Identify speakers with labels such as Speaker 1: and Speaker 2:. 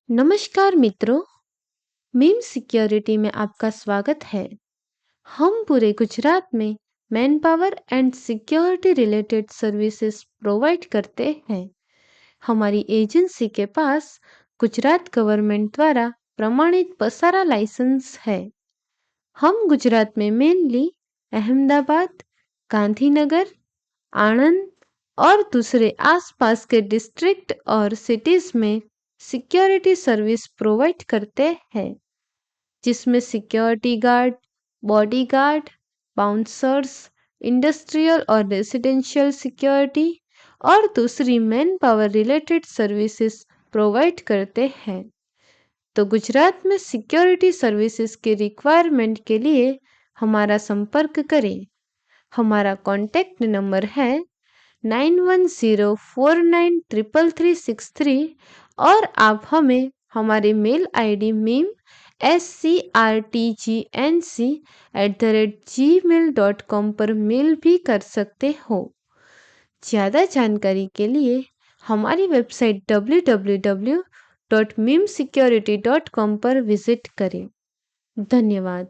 Speaker 1: नमस्कार मित्रों, meme security में आपका स्वागत है। हम पूरे गुजरात में man power and security related services provide करते हैं। हमारी एजेंसी के पास गुजरात गवर्नमेंट द्वारा प्रमाणित पसारा लाइसेंस है। हम गुजरात में मेनली अहमदाबाद, गांधीनगर, आणंद और दूसरे आसपास के डिस्ट्रिक्ट और सिटीज में सिक्योरिटी सर्विस प्रोवाइड करते हैं, जिसमें security guard, body guard, bouncers, industrial और रेजिडेंशियल सिक्योरिटी और दूसरी man power related services provide करते हैं। तो गुजरात में सिक्योरिटी सर्विसेज के रिक्वायरमेंट के लिए हमारा संपर्क करें। हमारा कॉन्टैक्ट नंबर है 9104933363 और आप हमें हमारे मेल आईडी meme@crtgnc@gmail.com पर मेल भी कर सकते हो। ज़्यादा जानकारी के लिए हमारी वेबसाइट www.memesecurity.com पर विजिट करें। धन्यवाद।